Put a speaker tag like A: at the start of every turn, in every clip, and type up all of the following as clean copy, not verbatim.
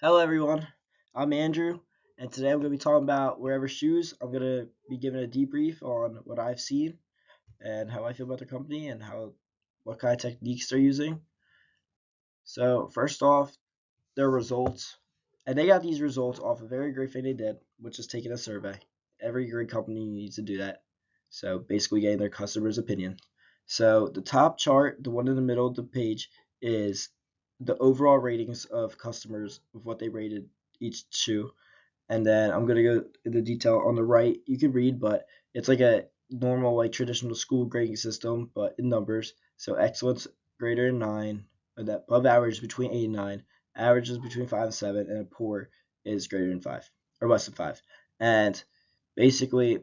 A: Hello, everyone. I'm Andrew, and today I'm going to be talking about WareEver shoes. I'm going to be giving a debrief on what I've seen and how I feel about the company and what kind of techniques they're using. So, first off, their results. And they got these results off a very great thing they did, which is taking a survey. Every great company needs to do that. So, basically, getting their customers' opinion. So, the top chart, the one in the middle of the page, is the overall ratings of customers of what they rated each shoe. And then I'm gonna go into detail on the right. You can read, but it's like a normal, like traditional school grading system, but in numbers. So excellence greater than 9, or that above average is between 8 and 9, average is between 5 and 7, and a poor is greater than 5 or less than 5. And basically,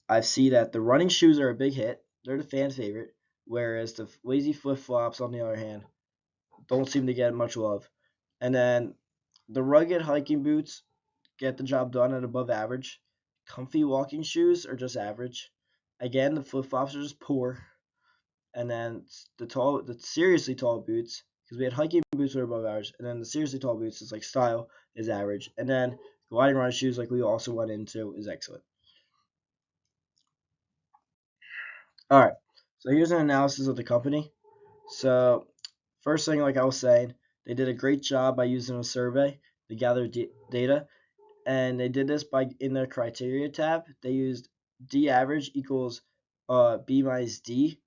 A: I see that the running shoes are a big hit. They're the fan favorite, whereas the lazy flip flops, on the other hand, don't seem to get much love. And then the rugged hiking boots get the job done at above average. Comfy walking shoes are just average. Again, the flip flops are just poor. And then the seriously tall boots, because we had hiking boots that are above average, and then the seriously tall boots is like style is average, and then gliding run shoes, like we also went into, is excellent. All right, so here's an analysis of the company. So first thing, like I was saying, they did a great job by using a survey to gather data, and they did this by in their criteria tab. They used D average equals B minus D,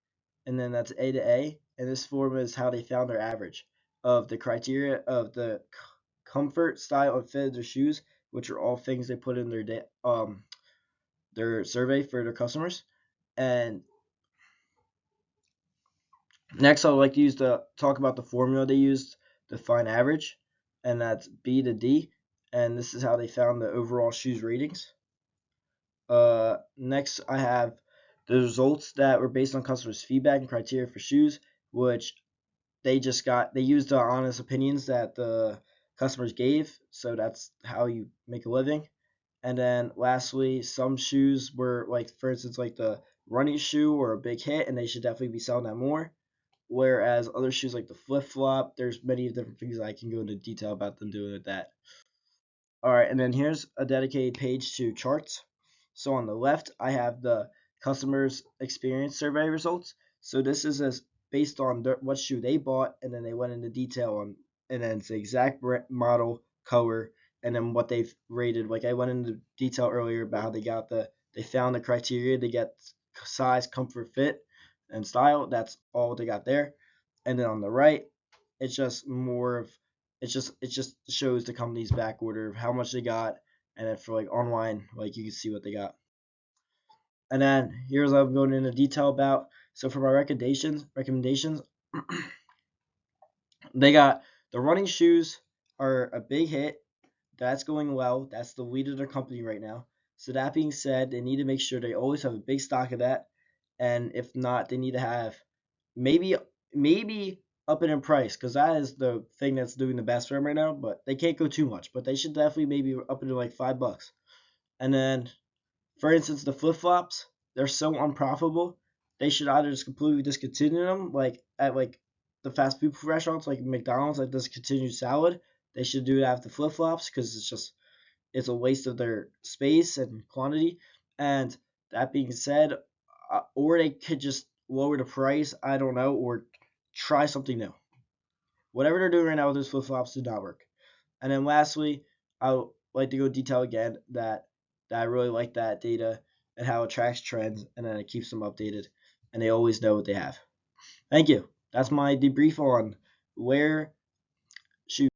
A: and then that's A to A. And this formula is how they found their average of the criteria of the comfort, style, and fit of their shoes, which are all things they put in their survey for their customers. And next, I would like to talk about the formula they used to find average, and that's B to D. And this is how they found the overall shoes ratings. Next, I have the results that were based on customers' feedback and criteria for shoes, which they used the honest opinions that the customers gave. So that's how you make a living. And then lastly, some shoes were like, for instance, like the running shoe were a big hit, and they should definitely be selling that more. Whereas other shoes like the flip flop, there's many different things I can go into detail about them doing with that. All right, and then here's a dedicated page to charts. So on the left, I have the customers' experience survey results. So this is as based on what shoe they bought, and then they went into detail on, and then it's the exact model, color, and then what they've rated. Like I went into detail earlier about how they found the criteria to get size, comfort, fit, and style. That's all they got there. And then on the right, it's just more of it just shows the company's back order of how much they got, and then for like online, like you can see what they got. And then here's what I'm going into detail about. So for my recommendations, they got the running shoes are a big hit. That's going well. That's the lead of their company right now. So that being said, they need to make sure they always have a big stock of that, and if not, they need to have maybe maybe up it in price, because that is the thing that's doing the best for them right now. But they can't go too much. But they should definitely maybe up it to like $5. And then, for instance, the flip flops, they're so unprofitable. They should either just completely discontinue them, like at like the fast food restaurants, like McDonald's, like discontinued salad. They should do that with the flip flops, because it's a waste of their space and quantity. And that being said, or they could just lower the price. I don't know, or try something new. Whatever they're doing right now with those flip flops did not work. And then lastly, I would like to go detail again that I really like that data and how it tracks trends, and then it keeps them updated, and they always know what they have. Thank you. That's my debrief on where shoes.